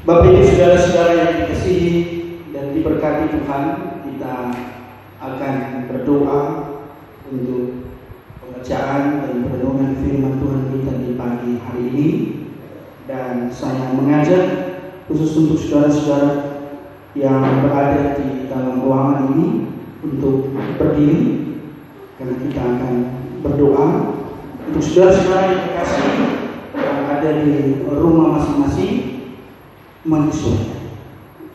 Bapak Ibu saudara-saudara yang dikasihi dan diberkati Tuhan, kita akan berdoa untuk pembacaan dan perenungan firman Tuhan kita di pagi hari ini. Dan saya mengajak khusus untuk saudara-saudara yang berada di dalam ruangan ini untuk berdiri, karena kita akan berdoa untuk saudara-saudara yang dikasihi yang ada di rumah masing-masing. Manusia,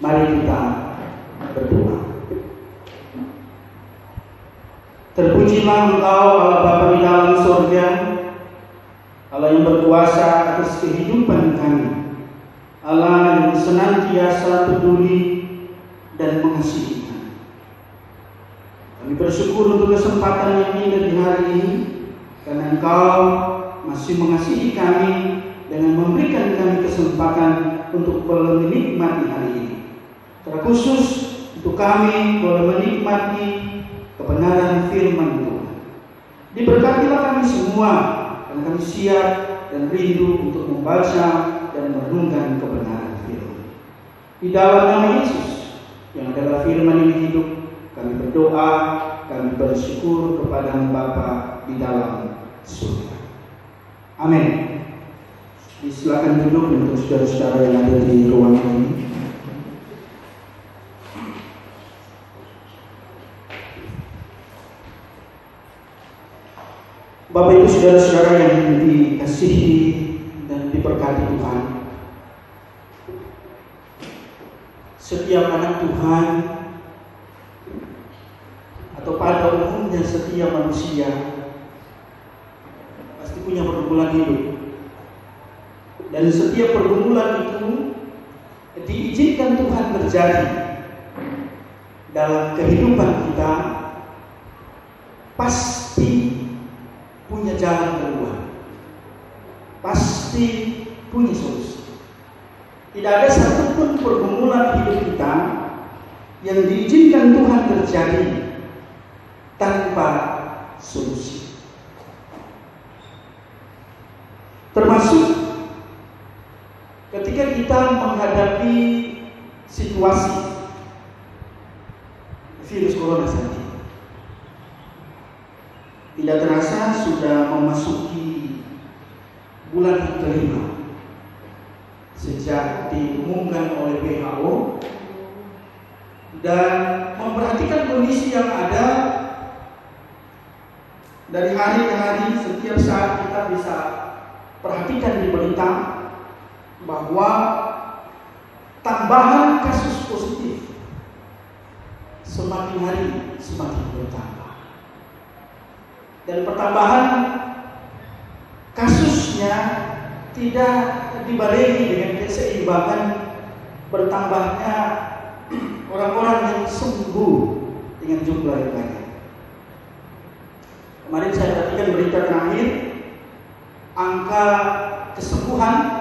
mari kita berdoa. Terpujilah Engkau Allah Bapa di dalam surga, Allah yang berkuasa atas kehidupan kami, Allah yang senantiasa peduli dan mengasihi kami. Kami bersyukur untuk kesempatan yang indah di hari ini, karena Engkau masih mengasihi kami dengan memberikan kami kesempatan untuk boleh menikmati hari ini. Terkhusus untuk kami boleh menikmati kebenaran firman Tuhan. Diberkatilah kami semua, karena kami siap dan rindu untuk membaca dan merenungkan kebenaran firman. Di dalam nama Yesus yang adalah firman yang hidup, kami berdoa, kami bersyukur kepada Bapa di dalam surga. Amin. Silakan duduk untuk saudara-saudara yang ada di ruangan ini. Bapak Ibu saudara-saudara yang dikasihi dan diberkati Tuhan, setiap anak Tuhan atau pada umumnya setiap manusia pasti punya pergumulan hidup. Dan setiap pergumulan itu diizinkan Tuhan terjadi dalam kehidupan kita, pasti punya jalan keluar, pasti punya solusi. Tidak ada satupun pergumulan hidup kita yang diizinkan Tuhan terjadi tanpa solusi. Termasuk ketika kita menghadapi situasi virus corona saat ini, tidak terasa sudah memasuki bulan kelima sejak diumumkan oleh WHO, dan memperhatikan kondisi yang ada dari hari ke hari. Setiap saat kita bisa perhatikan di berita bahwa tambahan kasus positif semakin hari semakin bertambah, dan pertambahan kasusnya tidak dibarengi dengan keseimbangan bertambahnya orang-orang yang sembuh dengan jumlah yang banyak. Kemarin saya perhatikan berita terakhir, angka kesembuhan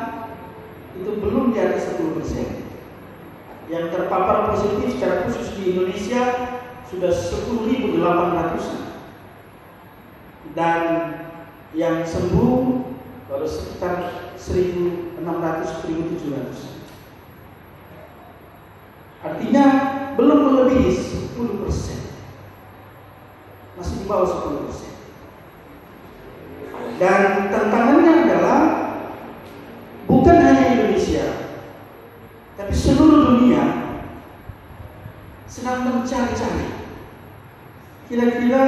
itu belum di atas 10%. Yang terpapar positif secara khusus di Indonesia sudah 10.800-an. Dan yang sembuh baru sekitar 1.600-1.700. Artinya belum melebihi 10%. Masih di bawah 10%. Dan tantangannya adalah bukan hanya Indonesia, tapi seluruh dunia sedang mencari-cari kira-kira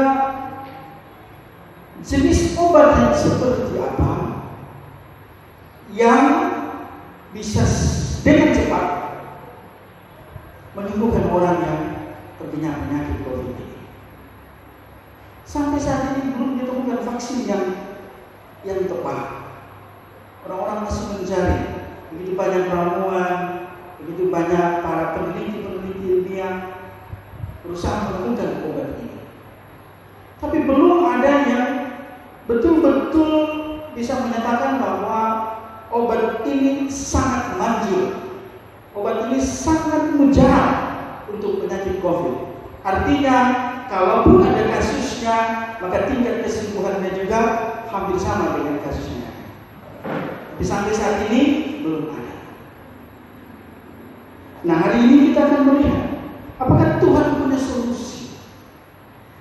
jenis obat yang seperti apa yang bisa dengan cepat menyembuhkan orang yang terkena penyakit COVID ini. Sampai saat ini belum ditemukan vaksin yang tepat. Orang-orang masih mencari. Begitu banyak ramuan, begitu banyak para peneliti ilmiah berusaha menemukan obat ini. Tapi belum ada yang betul-betul bisa menyatakan bahwa obat ini sangat manjur, obat ini sangat mujarab untuk penyakit COVID. Artinya, kalaupun ada kasusnya, maka tingkat kesembuhannya juga hampir sama dengan kasusnya. Tapi sampai saat ini belum ada. Nah, hari ini kita akan melihat apakah Tuhan punya solusi,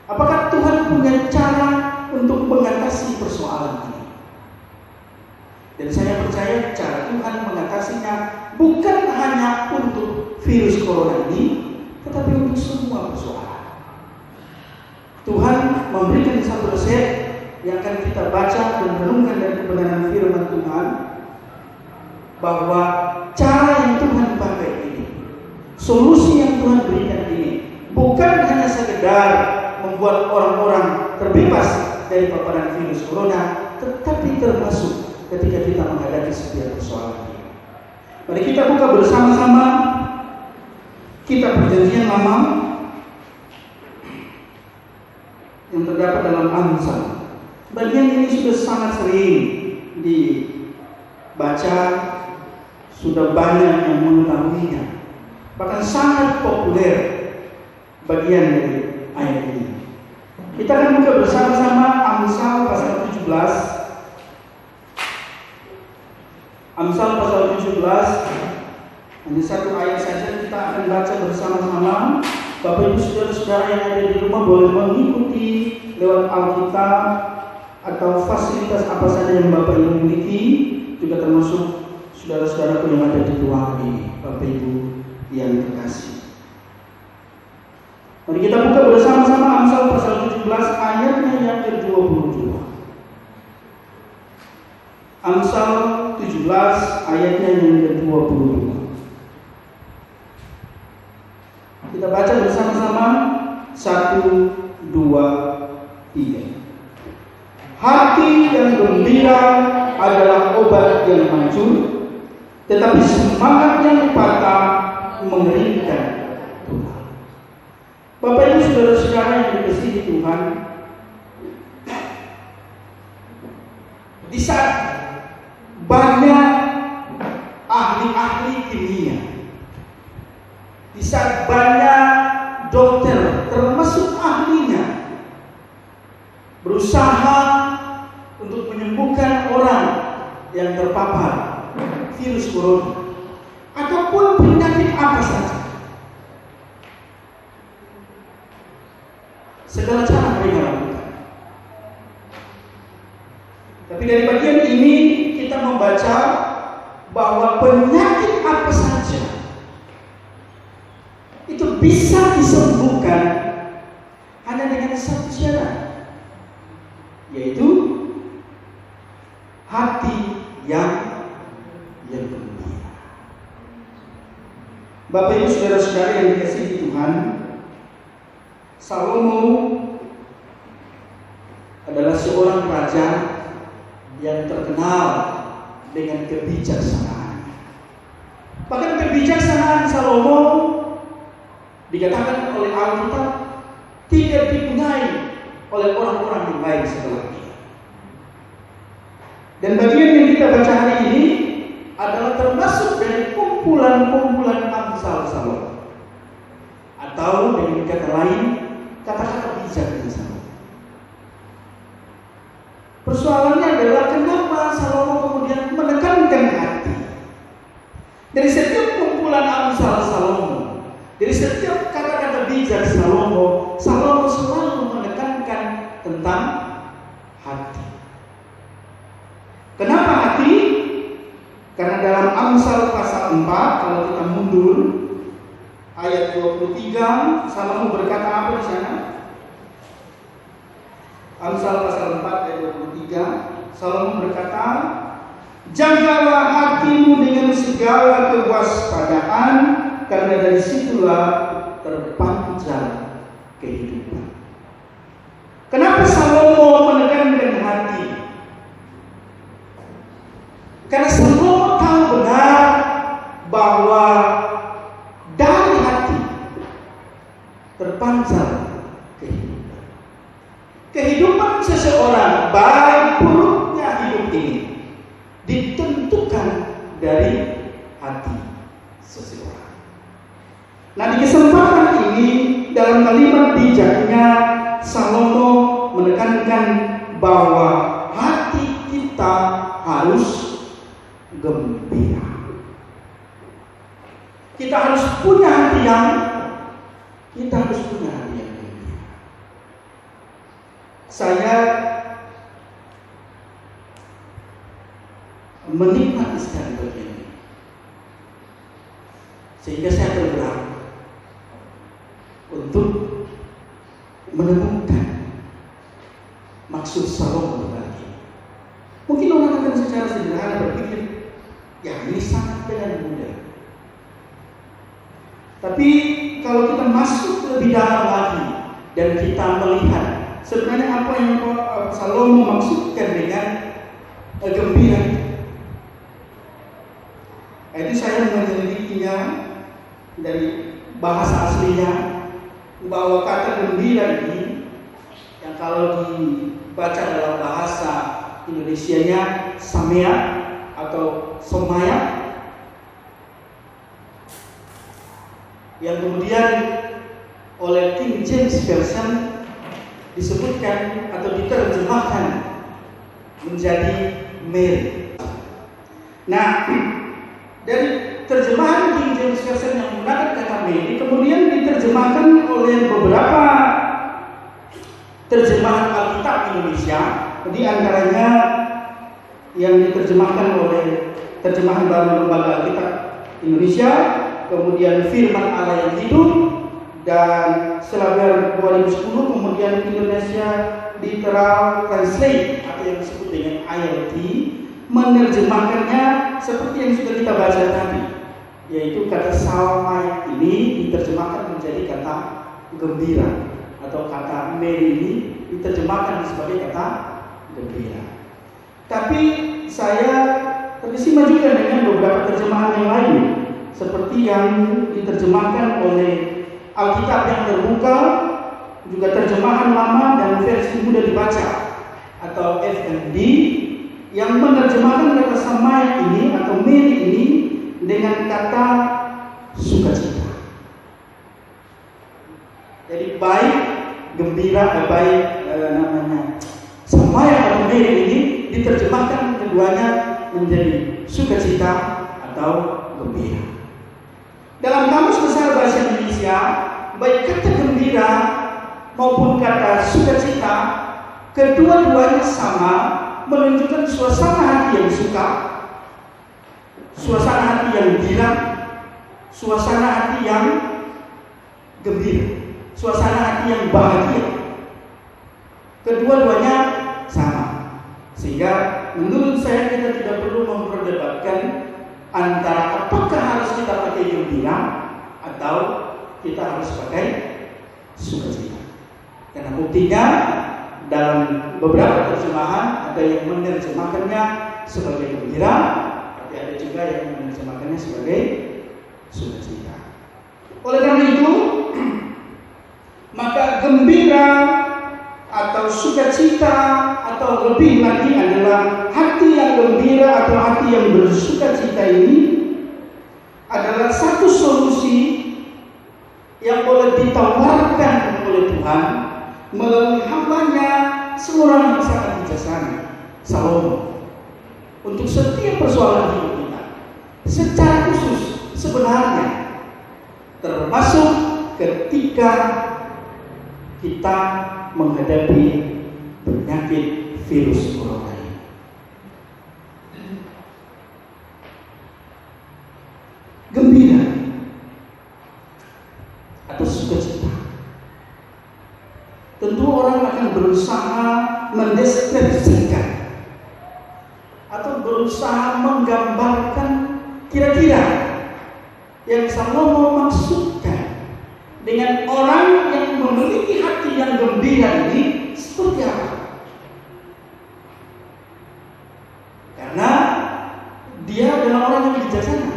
apakah Tuhan punya cara untuk mengatasi persoalan ini. Dan saya percaya cara Tuhan mengatasinya bukan hanya untuk virus corona ini, tetapi untuk semua persoalan. Tuhan memberikan satu resep yang akan kita baca dan renungkan dari kebenaran firman Tuhan, bahwa cara yang Tuhan pakai ini, solusi yang Tuhan berikan ini, bukan hanya sekedar membuat orang-orang terbebas dari paparan virus corona, tetapi termasuk ketika kita menghadapi setiap persoalan ini. Mari kita buka bersama-sama kitab Perjanjian Lama yang terdapat dalam Amsal. Bagian ini sudah sangat sering dibaca, sudah banyak yang mengetahuinya, bahkan sangat populer bagian dari ayat ini. Kita akan buka bersama-sama Amsal pasal 17. Amsal pasal 17, hanya satu ayat saja kita akan baca bersama-sama. Bapak Ibu saudara-saudara yang ada di rumah boleh mengikuti lewat Alkitab atau fasilitas apa saja yang Bapak Ibu miliki, juga termasuk saudara-saudaraku yang ada di ruangan ini, Bapak Ibu yang terkasih. Mari kita buka bersama-sama Amsal pasal 17 ayatnya yang ke-22. Amsal 17 ayatnya yang ke-22. Kita baca bersama-sama 1, 2, 3. Hati yang gembira adalah obat yang manjur, tetapi semangat yang patah mengeringkan tulang. Bapak Ibu saudara-saudara yang dikasihi Tuhan, di saat banyak ahli-ahli kimia, di saat banyak dokter termasuk ahlinya berusaha untuk menyembuhkan orang yang terpapar virus corona ataupun penyakit apa saja, segala cara mereka lakukan. Tapi dari bagian ini kita membaca bahwa penyakit apa saja itu bisa disembuhkan hanya dengan satu syarat, yaitu hati yang gembira. Bapak Ibu saudara-saudara yang dikasihi Tuhan, Salomo adalah seorang raja yang terkenal dengan kebijaksanaan. Bahkan kebijaksanaan Salomo dikatakan oleh Alkitab tidak dipunyai oleh orang-orang yang lain setelah dia. Dan bagian yang kita baca hari ini adalah termasuk dari kumpulan-kumpulan Amsal Salomo, atau dengan kata lain, kata-kata bijak dari Salomo. Persoalannya adalah kenapa Salomo kemudian menekankan hati. Dari setiap kumpulan Amsal Salomo, dari setiap kata-kata bijak Salomo, Salomo selalu menekankan tentang hati. Kenapa hati? Karena dalam Amsal pasal 4, kalau kita mundur ayat 23, Salomo berkata apa di sana? Amsal pasal 4 ayat 23, Salomo berkata, "Jagalah hatimu dengan segala kewaspadaan, karena dari situlah terpancar kehidupan." Kenapa Salomo menekankan hati? Karena Salomo tahu benar bahwa dari hati terpancar kehidupan. Kehidupan seseorang, baik buruknya hidup ini, ditentukan dari hati seseorang. Nah, di kesempatan ini dalam kalimat bijaknya Salomo menekankan bahwa hati kita harus gembira. Kita harus punya hati yang gembira. Saya menikmati sekali bagian ini, sehingga saya tergerak untuk menemukan maksud Salomo berbagi. Mungkin orang akan secara sederhana berpikir, ya ini sangat dengan mudah. Tapi kalau kita masuk lebih dalam lagi dan kita melihat sebenarnya apa yang Salomo maksudkan dengan gembira, itu saya menyelidikinya dari bahasa aslinya, bahwa kata gembira ini yang kalau dibaca dalam bahasa Indonesianya samea atau somaya, yang kemudian oleh King James Version disebutkan atau diterjemahkan menjadi Mary. Nah, dari terjemahan King James Version yang menggunakan kata Mary kemudian diterjemahkan oleh beberapa terjemahan Alkitab Indonesia, di antaranya yang diterjemahkan oleh terjemahan baru Lembaga Alkitab Indonesia, kemudian Firman Allah yang Hidup, dan Selaber 2010, kemudian Indonesia Literal Translate atau yang disebut dengan ILT, menerjemahkannya seperti yang sudah kita baca tadi, yaitu kata salmai ini diterjemahkan menjadi kata gembira, atau kata Mary ini diterjemahkan sebagai kata gembira. Tapi saya terkesima juga dengan beberapa terjemahan yang lain, seperti yang diterjemahkan oleh Alkitab yang terbuka, juga terjemahan lama dan versi mudah dibaca atau FMD, yang menerjemahkan kata samai ini atau Mary ini dengan kata sukacita. Jadi baik gembira, baik namanya samai atau Mary ini diterjemahkan keduanya menjadi sukacita atau gembira. Dalam Kamus Besar Bahasa Indonesia, baik kata gembira maupun kata sukacita, kedua-duanya sama, menunjukkan suasana hati yang suka, suasana hati yang girang, suasana hati yang gembira, suasana hati yang bahagia. Kedua-duanya sama. Sehingga menurut saya kita tidak perlu memperdebatkan antara apakah harus kita pakai gembira atau kita harus pakai sukacita. Karena buktinya dalam beberapa terjemahan ada yang menerjemahkannya sebagai gembira, tapi ada juga yang menerjemahkannya sebagai sukacita. Oleh karena itu, maka gembira atau sukacita atau lebih lagi adalah hati yang gembira atau hati yang bersukacita ini adalah satu solusi yang boleh ditawarkan oleh Tuhan melalui hambanya seorang yang sangat bijaksana, Salomo, untuk setiap persoalan hidup kita. Secara khusus sebenarnya termasuk ketika kita menghadapi penyakit virus corona ini. Gembira atau sukacita, tentu orang akan berusaha mendeskripsikan atau berusaha menggambarkan kira-kira yang Salomo maksudkan dengan orang yang memiliki hati yang gembira ini seperti apa. Karena dia adalah orang yang bijaksana.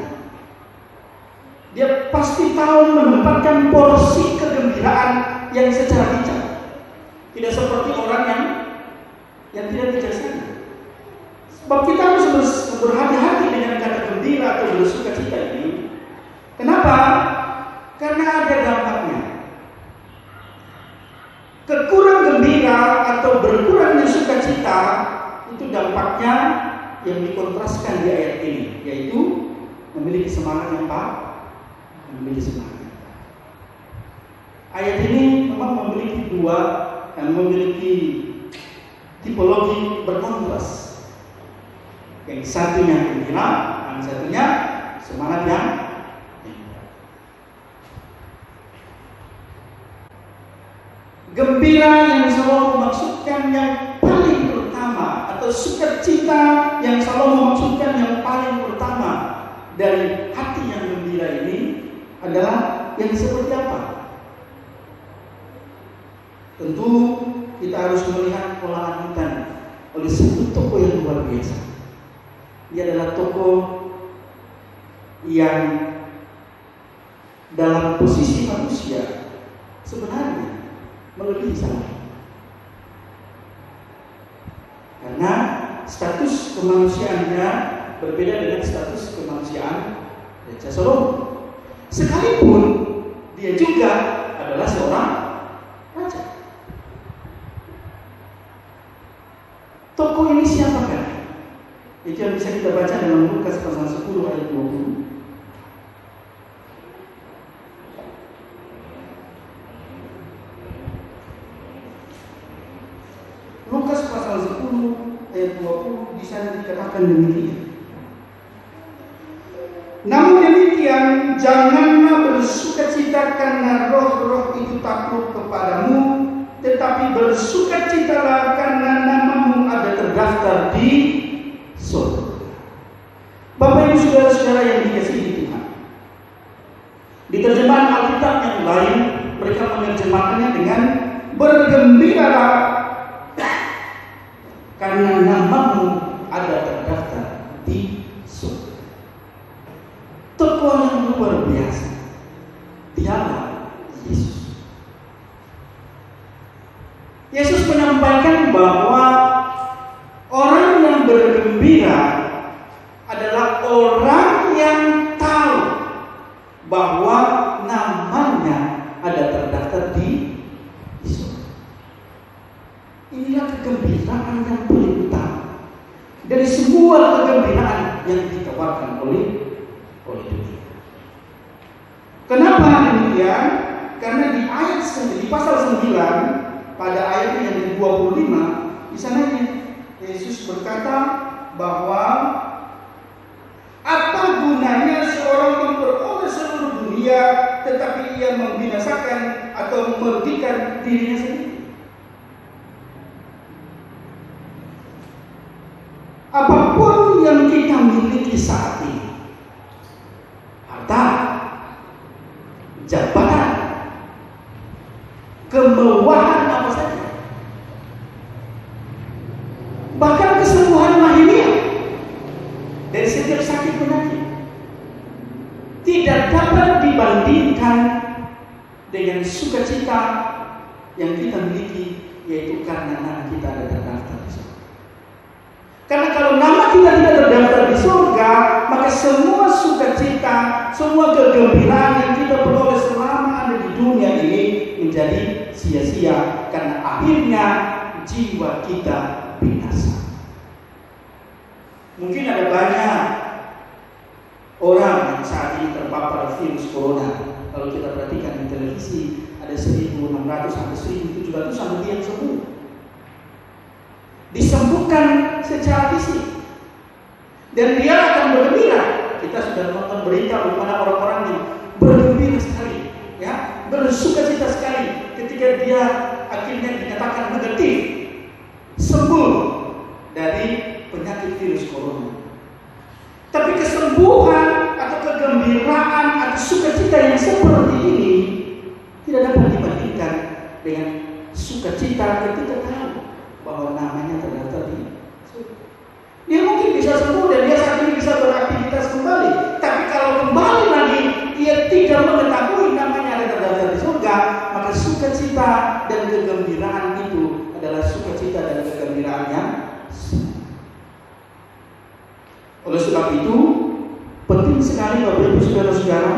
Dia pasti tahu menempatkan porsi kegembiraan yang secara bijak. Tidak seperti orang yang tidak bijaksana. Sebab kita harus berhati-hati dengan kata gembira atau bersukacita ini. Kenapa? Karena ada dampaknya. Kekurang gembira atau berkurangnya sukacita itu dampaknya yang dikontraskan di ayat ini, yaitu memiliki semangat yang memiliki semangat. Ayat ini memang memiliki tipologi berkontras. Yang satunya gembira, yang satunya semangat yang gembira yang selalu memaksudkan yang paling pertama, atau sukacita yang selalu memaksudkan yang paling pertama dari hati yang gembira ini adalah yang seperti apa? Tentu kita harus melihat pola lanjutan oleh satu tokoh yang luar biasa. Dia adalah tokoh yang dalam posisi manusia sebenarnya melebihi sana. Karena status kemanusiaannya berbeda dengan status kemanusiaan Raja Salomo. Sekalipun dia juga adalah seorang raja. Tokoh ini siapakah? Itu yang bisa kita baca dalam Lukas pasal 10 ayat 20. Lukas pasal 10 ayat 20 di sana dikatakan demikian. Namun demikian, janganlah bersukacita karena roh-roh itu takluk kepadamu, tetapi bersukacitalah karena namamu ada terdaftar di surga. Bapak Ibu saudara-saudara yang dikasihi Tuhan, di terjemahan Alkitab yang lain mereka menerjemahkannya dengan bergembiralah karena namamu ada terdaftar di surga. Tokoh yang luar biasa, dialah Yesus. Yesus menyampaikan bahwa orang yang bergembira adalah orang yang tahu bahwa namanya ada terdaftar di surga. Inilah kegembiraan yang paling utama dari semua kegembiraan yang ditawarkan oleh dunia. Kenapa demikian? Karena di pasal 9 pada ayat yang ke-25 di sana Yesus berkata bahwa apa gunanya seorang memperoleh seluruh dunia tetapi ia membinasakan atau merugikan dirinya sendiri. Apapun yang kita miliki saat ini, harta, jabatan, kemewahan apa saja, bahkan kesembuhan lahiriah dari setiap sakit penyakit, tidak dapat dibandingkan dengan sukacita yang kita miliki, yaitu karena nama kita ada terdaftar di surga. Karena kalau nama kita tidak terdaftar di surga, maka semua sukacita, semua kegembiraan yang kita peroleh selama ada di dunia ini menjadi sia-sia, karena akhirnya jiwa kita binasa. Mungkin ada banyak orang yang saat ini terpapar virus corona. Kalau kita perhatikan di televisi, ada 1.600 sampai 1.700 sampai yang sembuh. Disembuhkan secara fisik, dan dia akan bergembira. Kita sudah nonton berita bagaimana orang-orang yang bergembira sekali, ya, bersukacita sekali ketika dia akhirnya dinyatakan negatif, sembuh dari penyakit virus corona. Tapi kesembuhan atau kegembiraan atau sukacita yang seperti ini tidak dapat dibandingkan dengan sukacita ketika tahu bahwa namanya terdaftar di surga. Dia mungkin bisa sembuh dan dia saat ini bisa beraktivitas kembali. Tapi kalau kembali lagi dia tidak mengetahui namanya ada terdaftar di surga, maka sukacita dan kegembiraan itu adalah sukacita dan kegembiraan yang semu. Oleh sebab itu, penting sekali Bapak Ibu saudara-saudara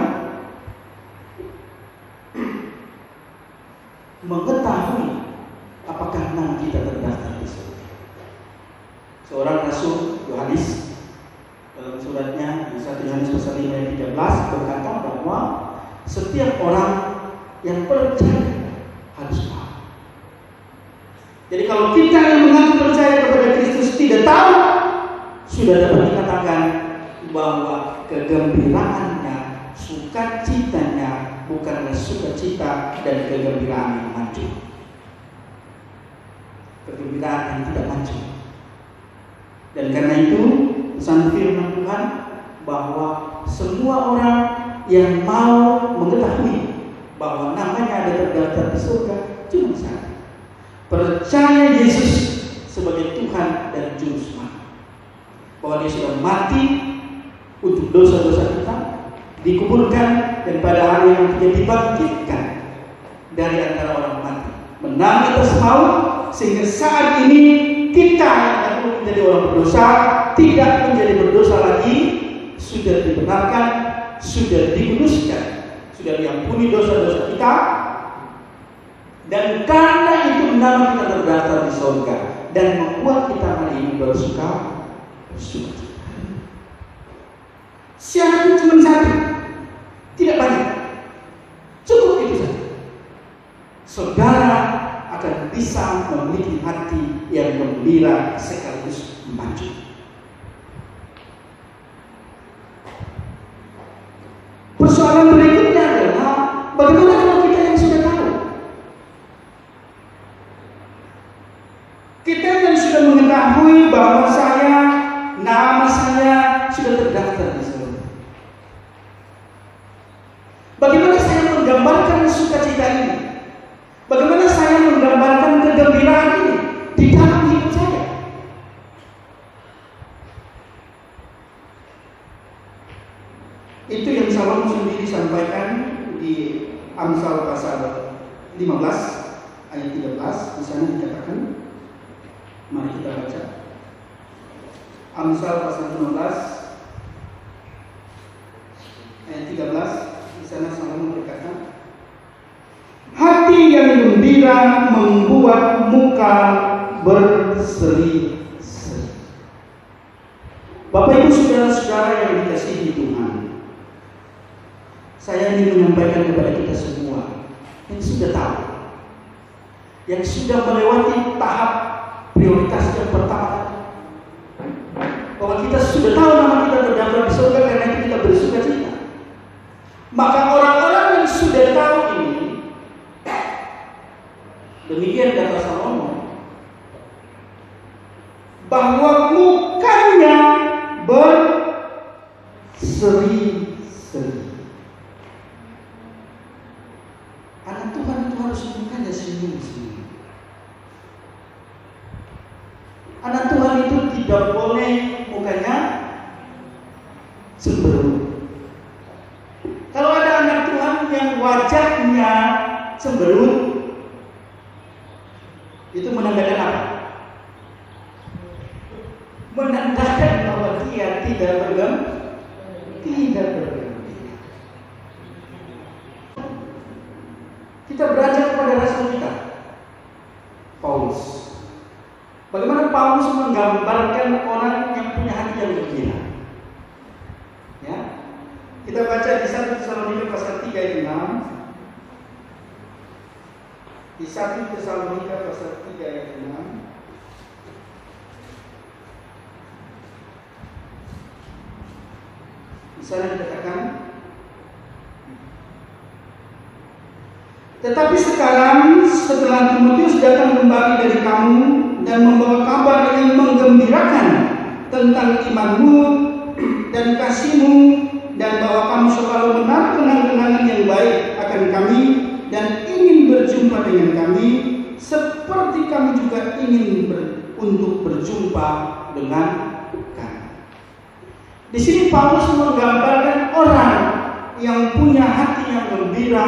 mengetahui apakah nama kita terdaftar di surga. Seorang Rasul Yohanes dalam suratnya 1 Yohanes pasal 5 ayat 13 berkata bahwa setiap orang yang percaya harus tahu. Jadi kalau kita yang mengaku percaya kepada Kristus tidak tahu, sudah dapat dikatakan bahwa kegembiraannya, sukacitanya bukanlah sukacita dan kegembiraan yang maju. Kegembiraan yang tidak maju. Dan karena itu pesan firman Tuhan bahwa semua orang yang mau mengetahui bahwa namanya ada terdaftar di surga cuma satu: percaya Yesus sebagai Tuhan dan Juru Selamat, bahwa Dia sudah mati untuk dosa-dosa kita, dikuburkan, dan pada hari yang ketiga dibangkitkan dari antara orang mati, menang atas maut, sehingga saat ini kita yang dahulu menjadi orang berdosa tidak menjadi berdosa lagi, sudah dibenarkan, sudah dikuduskan, sudah diampuni dosa-dosa kita, dan karena itu nama kita terdaftar di surga dan membuat kita hari ini bersuka. Syaratnya cuma satu, tidak banyak, cukup itu saja. Saudara akan bisa memiliki hati yang gembira sekaligus maju. Persoalan berikutnya adalah bagaimana kalau kita yang sudah tahu? Kita yang sudah mengetahui bahwa nama saya sudah terdaftar di surga. Bagaimana saya menggambarkan sukacita ini? Bagaimana saya menggambarkan kegembiraan ini di dalam hidup saya? Itu yang Salomo sendiri sampaikan di Amsal pasal 15 ayat 13. Di sana dikatakan, mari kita baca. Amsal pasal 15 ayat 13. Di sana Salomo berkata, hati yang gembira membuat muka berseri-seri. Bapak Ibu saudara-saudara yang dikasihi Tuhan, saya ingin menyampaikan kepada kita semua yang sudah tahu, yang sudah melewati tahap prioritas yang pertama, bahwa kita sudah tahu nama kita terdaftar di surga karena itu kita bersukacita. Maka orang-orang yang sudah tahu ini, demikian kata Salomo, bahwa mukanya berseri-seri. Anak Tuhan itu harus mukanya senyum-senyum. Anak Tuhan itu tidak boleh mukanya cemberut. Kalau ada anak Tuhan yang wajahnya cemberut, itu menandakan apa? Menandakan bahwa dia tidak bergembira. Kita beranjak kepada rasul kita, Paulus. Bagaimana Paulus menggambarkan orang yang punya hati yang gembira? Ya, kita baca di 1 Tesalonika pasal 3 ayat 6. Di 1 Tesalonika pasal 3 ayat 6. Di sana dikatakan, tetapi sekarang setelah Timotius datang kembali dari kamu dan membawa kabar yang menggembirakan tentang imanmu dan kasihmu, dan bahwa kamu selalu menaruh kenang-kenangan yang baik akan kami dan ingin berjumpa dengan kami, seperti kami juga ingin untuk berjumpa dengan kami. Di sini Paulus menggambarkan orang yang punya hati yang gembira,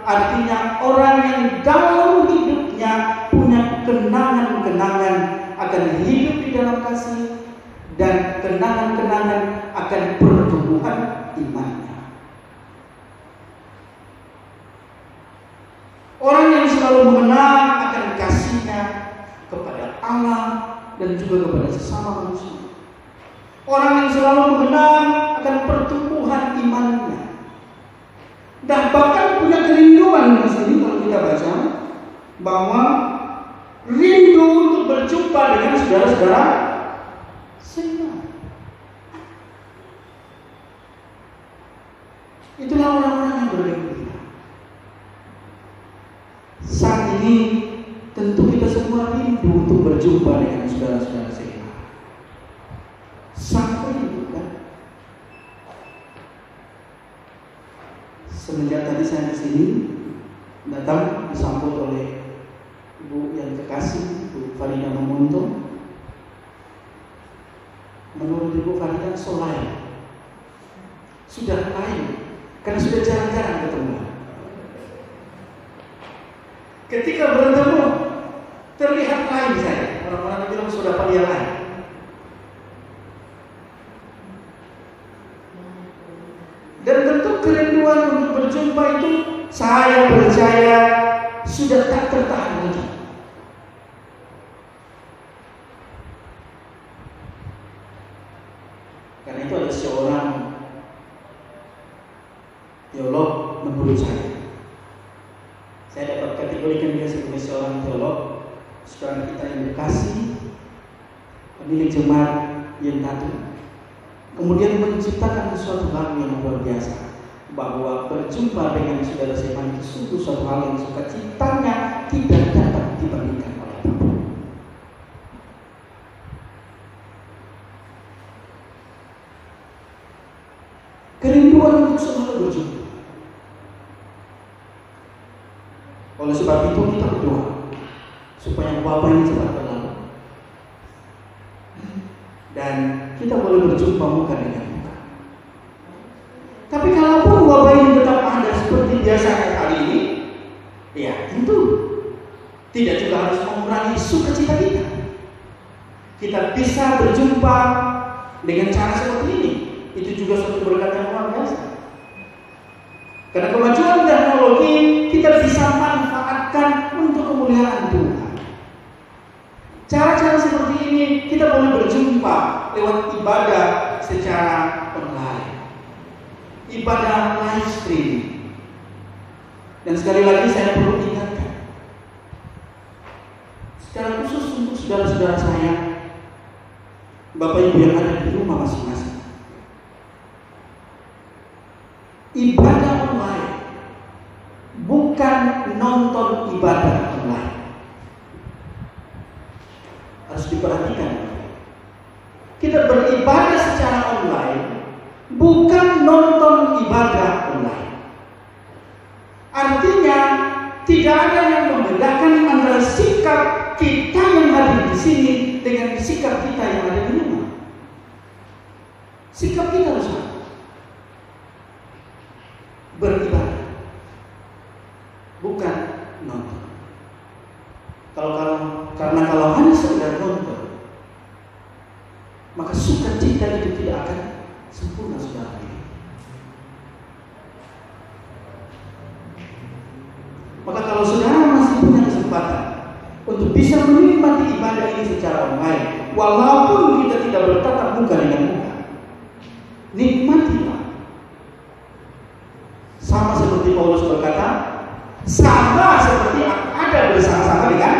artinya orang yang dalam hidupnya punya kenangan-kenangan akan hidup di dalam kasih dan kenangan-kenangan akan pertumbuhan imannya. Orang yang selalu mengenal akan kasihnya kepada Allah dan juga kepada sesama manusia. Orang yang selalu mengenal akan pertumbuhan imannya. Dan bahkan kerinduan di sini kalau kita baca bahwa rindu untuk berjumpa dengan saudara-saudara seiman. Itulah orang-orang yang bergembira. Saat ini tentu kita semua rindu untuk berjumpa dengan saudara-saudara seiman. Sangat rindu kan? Semenjak tadi saya di sini datang disambut oleh Ibu yang kekasih, Ibu Farida Mamunto. Menurut Ibu Farida solai, sudah lain, karena sudah jarang-jarang ketemu. Ketika bertemu terlihat lain saya. Orang-orang bilang sudah paling lain. Dan tentu kerinduan untuk berjumpa itu saya percaya sudah tak tertahan lagi. Karena itu ada seorang teolog menurut saya dapat kategorikan dia sebagai seorang teolog, seorang kita yang berkasih, pemilik jemaat yang taat, kemudian menciptakan sesuatu hal yang luar biasa, bahwa berjumpa dengan saudara seiman itu sungguh suatu hal yang sukacitanya tidak dapat dibandingkan oleh apapun. Kerinduan untuk selalu berjumpa. Oleh sebab itu kita berdoa supaya wabah ini cepat berlalu dan kita boleh berjumpa muka dengan muka. Tapi kalaupun wabah ini tetap ada seperti biasa kali ini, ya tentu tidak juga harus mengurangi sukacita kita. Kita bisa berjumpa dengan cara seperti ini. Itu juga suatu berkat yang luar biasa. Karena kemajuan teknologi kita bisa manfaatkan untuk kemuliaan Tuhan. Cara-cara seperti ini kita boleh berjumpa lewat ibadah secara online, ibadah live streaming. Dan sekali lagi saya perlu ingatkan, secara khusus untuk saudara-saudara saya, Bapak Ibu yang ada di rumah masing-masing, ibadah online bukan nonton ibadah online. Harus diperhatikan. Kita beribadah secara online bukan nonton ibadah online. Artinya tidak ada yang membedakan antara sikap kita yang hadir di sini dengan sikap kita yang ada di rumah. Sikap kita harus sama. Beribadah bukan nonton. Karena kalau hanya sekedar nonton, maka sukacita itu tidak akan sempurna, saudara. Maka kalau saudara masih punya kesempatan untuk bisa menikmati ibadah ini secara online, walaupun kita tidak bertatap muka dengan muka, nikmatilah. Sama seperti Paulus berkata, sama seperti ada bersama-sama dengan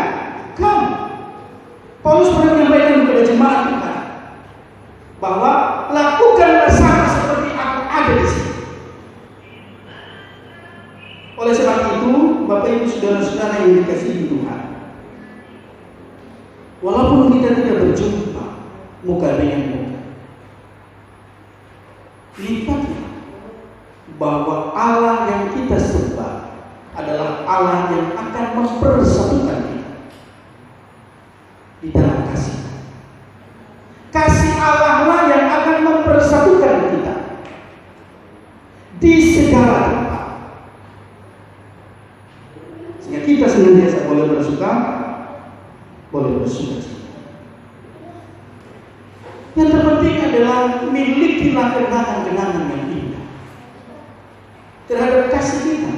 kamu. Paulus pernah menyampaikan kepada jemaat Tuhan bahwa lakukanlah sama seperti aku ada di sini. Oleh sebab itu, Bapak Ibu saudara-saudara yang dikasihi Tuhan, walaupun kita tidak berjumpa muka dengan muka, nikmatilah bahwa Allah yang kita sembah adalah Allah yang akan mempersatukan kita di dalam kasih. Kasih Allah lah yang akan mempersatukan kita di segala tempat, sehingga kita senantiasa boleh bersuka, boleh bersuka. Yang terpenting adalah milikilah kenangan-kenangan yang indah terhadap kasih kita.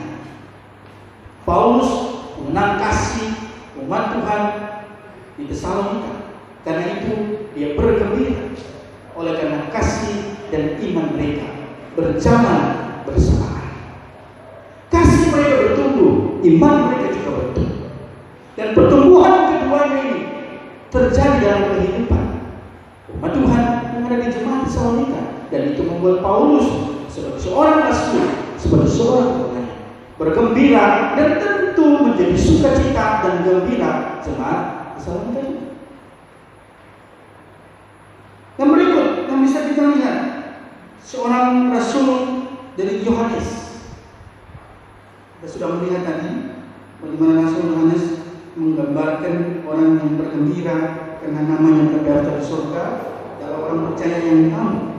Paulus mengenang kasih umat Tuhan di Tesalonika. Karena itu dia bergembira oleh karena kasih dan iman mereka berjalan bersamaan. Kasih mereka bertumbuh iman mereka juga bertumbuh. Dan pertumbuhan keduanya ini terjadi dalam kehidupan umat Tuhan yang ada di jemaat Tesalonika, dan itu membuat Paulus sebagai seorang rasul, sebagai seorang penanya, bergembira dan tentu menjadi sukacita dan gembira jemaat Tesalonika ini. Yang berikut yang bisa kita lihat, seorang rasul dari Yohanes. Kita sudah melihat tadi bagaimana Rasul Yohanes menggambarkan orang yang bergembira karena namanya terdaftar di surga adalah orang percaya yang tahu.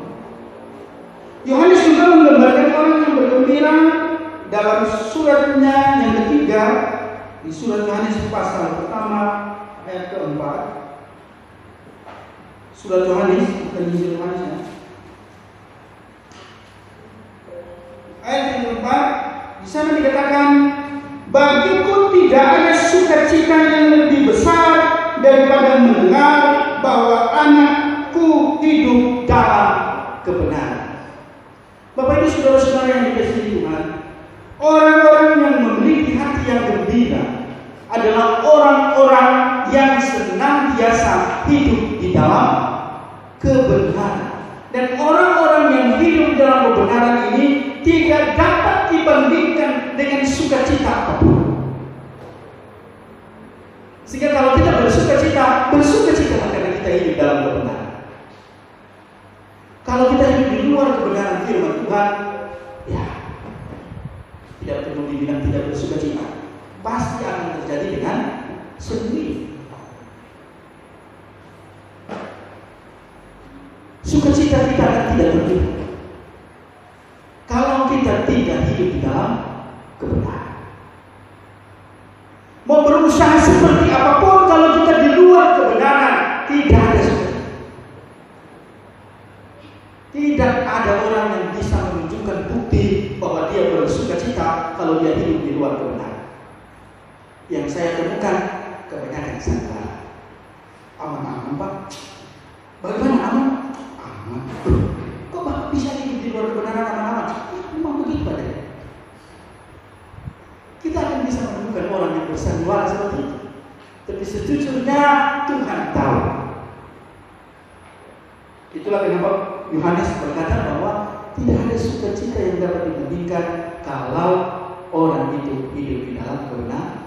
Yohanes juga menggambarkan orang yang bergembira dalam suratnya yang ketiga, di surat Yohanes pasal pertama ayat keempat. Surat Yohanes, bukan Injil Yohanes ya. Ayat yang keempat, di sana dikatakan, bagiku tidak ada sukacita yang lebih besar daripada mendengar bahwa anakku hidup dalam kebenaran. Bapak Ibu saudara-saudara yang dikasihi Tuhan, orang-orang yang memiliki hati yang gembira adalah orang-orang yang senantiasa hidup di dalam kebenaran. Dan orang-orang yang hidup dalam kebenaran ini tidak dapat dibandingkan dengan sukacita apapun. Sehingga kalau kita bersukacita karena kita hidup dalam kebenaran. Kalau kita hidup di luar kebenaran firman Tuhan, ya tidak perlu dibilang tidak bersukacita, pasti akan terjadi dengan sendiri. Sukacita kita akan tidak berlipat kalau kita tidak hidup di dalam kebenaran. Mau berusaha seperti apapun, kalau kita di luar kebenaran, tidak ada sukacita. Tidak ada orang yang bisa menunjukkan bukti bahwa dia bersukacita kalau dia hidup di luar kebenaran. Yang saya temukan kebanyakan saudara aman-aman Pak. Bagaimana aman? Kok Bapak bisa hidup di luar kebenaran aman-aman? Ya, memang begitu Pak. Kita akan bisa menemukan orang yang bersandiwara seperti itu. Tapi sejujurnya Tuhan tahu. Itulah kenapa Yohanes berkata bahwa tidak ada sukacita yang dapat dibandingkan kalau orang itu hidup di dalam kebenaran.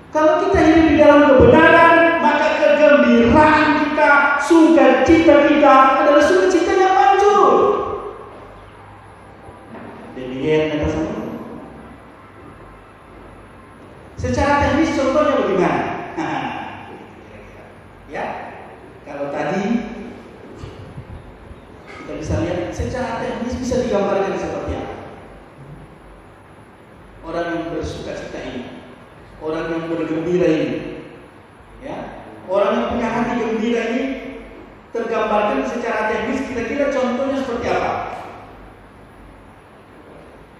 Kalau kita hidup di dalam kebenaran, maka kegembiraan kita, sukacita kita adalah sukacita yang manjur. Demikian kata saya. Secara teknis contohnya bagaimana? Ya, kalau tadi kita bisa lihat secara teknis bisa digambarkan seperti apa. Orang yang bersukacita ini, orang yang bergembira ini, ya, orang yang punya hati gembira ini tergambarkan secara teknis. Kira-kira contohnya seperti apa?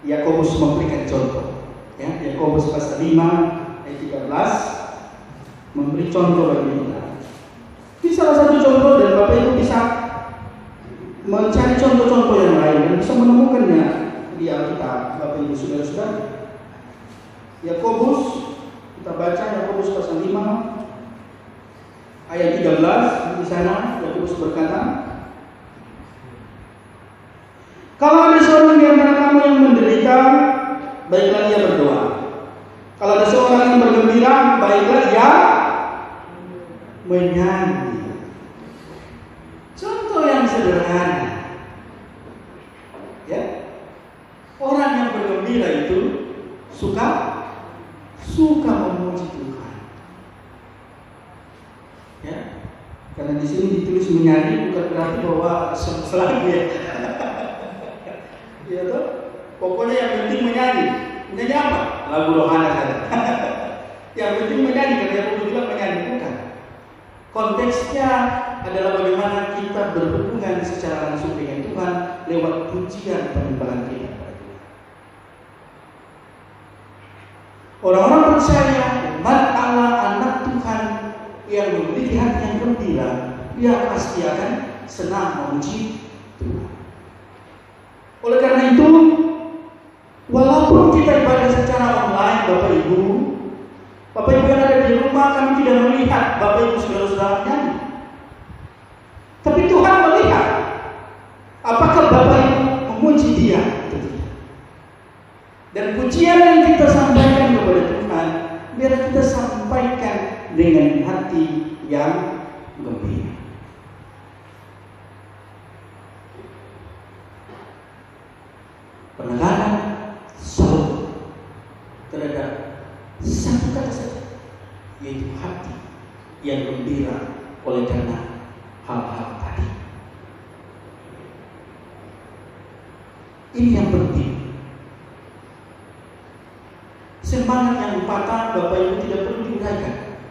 Yakobus memberikan contoh, ya, Yakobus pasal 5 ayat 13 memberi contoh bagi kita. Ini salah satu contoh, dan Bapak Ibu bisa mencari contoh-contoh yang lain dan bisa menemukannya di Alkitab. Bapak Ibu saudara-saudara, Yakobus, kita baca Yakobus pasal 5 ayat 13. Di sana Yakobus berkata, kalau ada seorang di antara kamu yang menderita, baiklah ia berdoa. Kalau ada seorang yang bergembira, baiklah ia menyanyi. Contoh yang sederhana, ya, orang yang bergembira itu suka memuji Tuhan, ya, karena di sini ditulis menyanyi bukan berarti bahwa selalu ya, ya toh, pokoknya yang penting menyanyi apa? Lagu rohani saja. Yang penting menyanyi, karena yang bilang menyanyi bukan. Konteksnya adalah bagaimana kita berhubungan secara langsung dengan Tuhan lewat pujian penyembahan kita. Orang-orang percaya, umat Allah, anak Tuhan yang memiliki hati yang gembira, dia pasti akan senang memuji Tuhan. Oleh karena itu, Bapak Ibu yang ada di rumah, kami tidak melihat Bapak Ibu saudara-saudara nyanyi. Tapi Tuhan melihat. Apakah Bapak Ibu memuji Dia? Dan pujian yang kita sampaikan kepada Tuhan, biar kita sampaikan dengan hati yang gembira. Penekanan selalu terhadap satu kata saja, yaitu hati yang gembira oleh karena hal-hal tadi. Ini yang penting. Semangat yang patah Bapak Ibu tidak perlu diuraikan,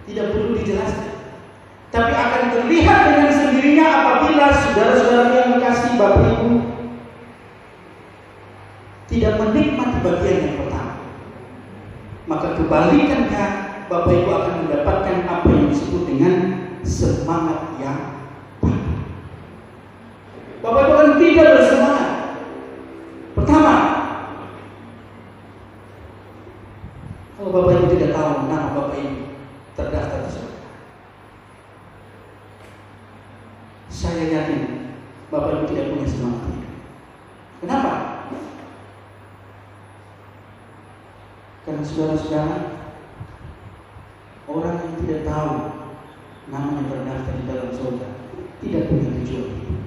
tidak perlu dijelaskan, tapi akan terlihat dengan sendirinya apabila saudara-saudara yang dikasihi Bapak Ibu tidak menikmati bagian yang pertama. Maka kebalikannya, Bapak Ibu akan mendapatkan apa yang disebut dengan semangat yang patah. Bapak Ibu akan tidak bersemangat. Pertama, kalau Bapak Ibu tidak tahu nama Bapak Ibu terdaftar di surga, saya yakin Bapak Ibu tidak punya semangat ini. Kenapa? Karena saudara-saudara, orang yang tidak tahu namanya terdaftar di dalam surga tidak punya tujuan hidup.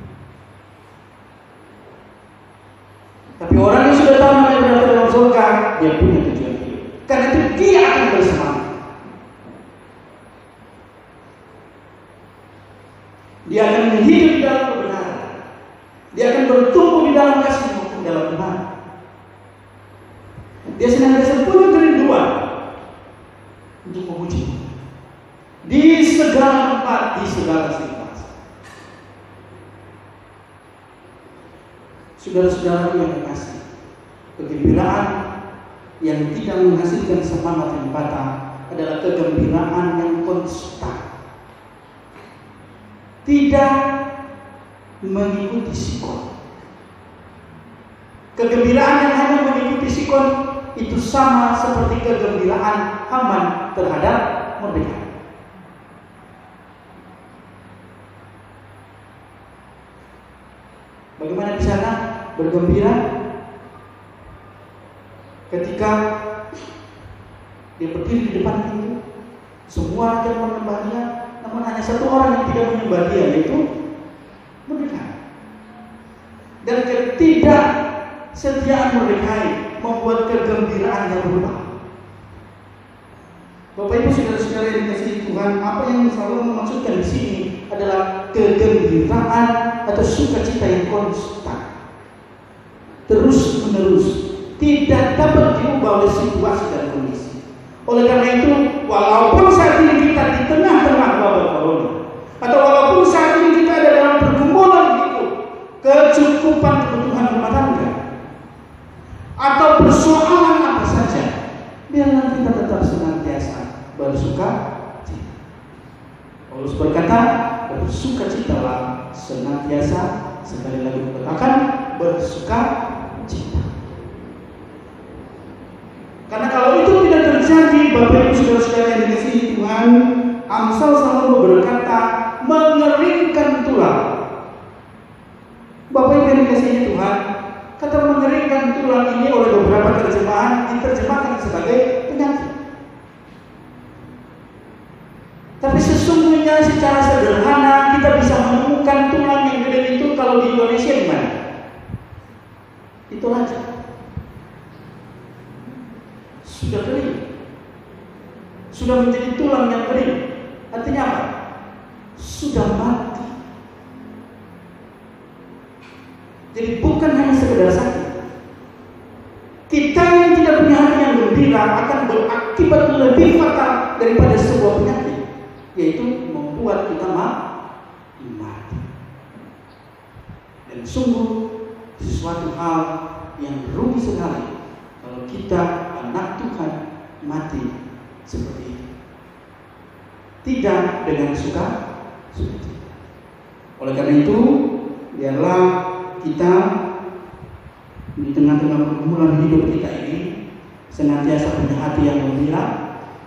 Tapi orang yang sudah tahu namanya terdaftar dalam surga, dia punya tujuan hidup. Karena itu dia akan bersemangat. Dia akan hidup di dalam kebenaran. Dia akan bertumbuh di dalam kasih maupun dalam iman. Dia senantiasa punya kerinduan untuk memuji di segala tempat, di segala situasi. Saudara-saudara yang dikasihi, kegembiraan yang tidak menghasilkan semangat yang patah adalah kegembiraan yang konstan, tidak mengikuti sikon. Kegembiraan yang hanya mengikuti sikon itu sama seperti kegembiraan Haman terhadap Mordekai. Bagaimana di sana bergembira ketika dia berdiri di depan pintu, semua yang menyembah dia, namun hanya satu orang yang tidak menyembah dia, yaitu Mordekai. Dan ketidaksetiaan Mordekai membuat kegembiraan yang berubah. Bapak Ibu saudara-saudara yang dikasihi Tuhan, apa yang selalu memaksudkan di sini adalah kegembiraan atau sukacita yang konstan, terus menerus, tidak dapat diubah oleh situasi dan kondisi. Oleh karena itu, walaupun saat ini kita di tengah-tengah wabah corona, atau walaupun saat ini kita ada dalam pergumulan hidup, kecukupan kebutuhan rumah tangga, atau persoalan apa saja, biarlah kita tetap senantiasa bersuka cita. Paulus berkata, bersukacitalah senantiasa, sekali lagi mengatakan bersuka cita. Karena kalau itu tidak terjadi, Bapak Ibu saudara-saudara yang dikasihi Tuhan, Amsal selalu berkata mengeringkan tulang. Bapak Ibu yang dikasihi Tuhan, kata mengeringkan tulang ini oleh beberapa terjemahan diterjemahkan sebagai penyakit. Tapi sesungguhnya secara sederhana kita bisa menemukan tulang yang gede itu kalau di Indonesia di mana? Itu aja. Sudah kering. Sudah menjadi tulang yang kering. Artinya apa? Sudah mati. Jadi bukan hanya sekedar sakit. Kita yang tidak punya hati yang gembira akan berakibat lebih fatal daripada sebuah penyakit, yaitu membuat kita mati. Dan sungguh sesuatu hal yang rugi sekali kalau kita anak Tuhan mati seperti itu, tidak dengan sukacita. Oleh karena itu, biarlah kita di tengah-tengah pergumulan hidup kita ini senantiasa punya hati yang gembira,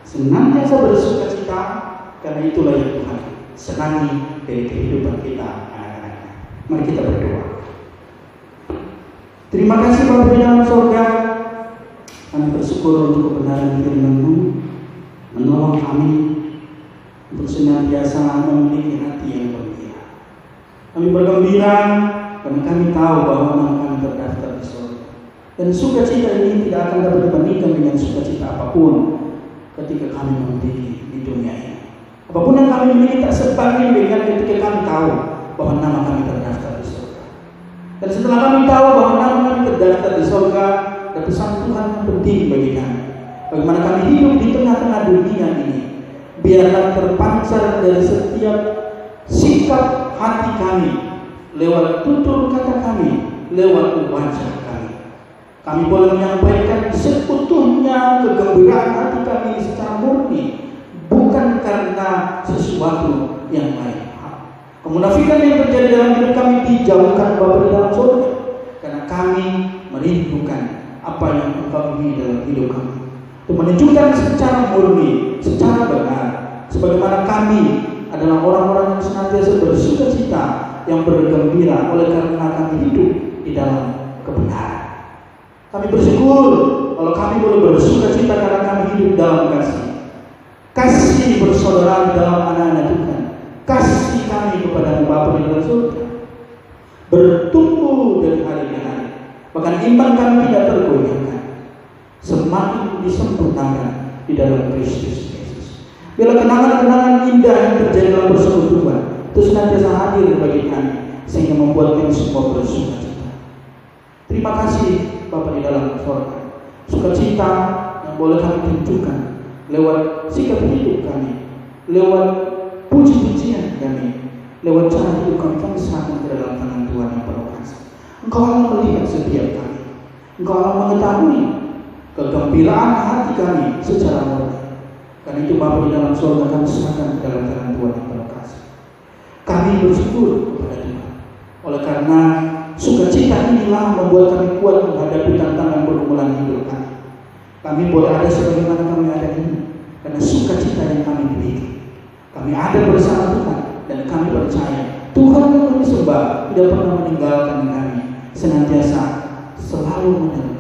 senantiasa bersuka cita, karena itulah yang Tuhan senangi dari kehidupan kita anak-anaknya. Mari kita berdoa. Terima kasih Bapa di dalam surga, kami bersyukur untuk kebenaran firman-Mu, menolong kami untuk senantiasa memiliki hati yang gembira. Kami bergembira karena kami tahu bahwa nama kami terdaftar di surga. Dan sukacita ini tidak akan dapat dibandingkan dengan sukacita apapun ketika kami memiliki di dunia ini. Apapun yang kami miliki tak sebanding dengan ketika kami tahu bahwa nama kami terdaftar di surga. Dan setelah kami tahu bahwa nama kami terdaftar di surga, ada pesan Tuhan yang penting bagi kami. Bagaimana kami hidup di tengah-tengah dunia ini, biarlah terpancar dari setiap sikap hati kami, lewat tutur kata kami, lewat wajah kami. Kami boleh menyampaikan seutuhnya kegembiraan hati kami secara murni, bukan karena sesuatu yang lain. Kemunafikan yang terjadi dalam hidup kami dijauhkan Bapa di dalam surga, karena kami merindukan apa yang Engkau beri dalam hidup kami. Untuk menunjukkan secara murni, secara benar, sebagaimana kami adalah orang-orang yang senantiasa bersuka cita, yang bergembira oleh karena kami hidup di dalam kebenaran. Kami bersyukur kalau kami boleh bersuka cita karena kami hidup dalam kasih. Kasih bersaudara di dalam anak-anak Tuhan. Kasih kami kepada Bapa di dalam surga bertumbuh dari hari ke hari. Bahkan iman kami tidak tergoyahkan, semakin disempurnakan di dalam Kristus Yesus. Bila kenangan-kenangan indah yang terjadi dalam persekutuan itu senantiasa hadir bagi kami, sehingga membuat kami semua bersuka cita. Terima kasih Bapa di dalam surga. Sukacita yang boleh kami tunjukkan lewat sikap hidup kami, lewat puji-pujian kami, lewat cara hidup kami serahkan ke dalam tangan Tuhan yang berkuasa. Engkau Allah melihat setiap kami, Engkau Allah mengetahui kegembiraan hati kami secara murni. Karena itu Bapa di dalam surga kami serahkan ke dalam tangan Tuhan yang berkuasa. Kami bersyukur kepada Tuhan. Oleh karena sukacita inilah membuat kami kuat menghadapi tantangan pergumulan hidup kami. Kami boleh ada sebagaimana kami ada ini karena sukacita yang kami miliki. Kami ada bersama Tuhan dan kami percaya Tuhan yang kami sembah tidak pernah meninggalkan kami, senantiasa selalu menyertai.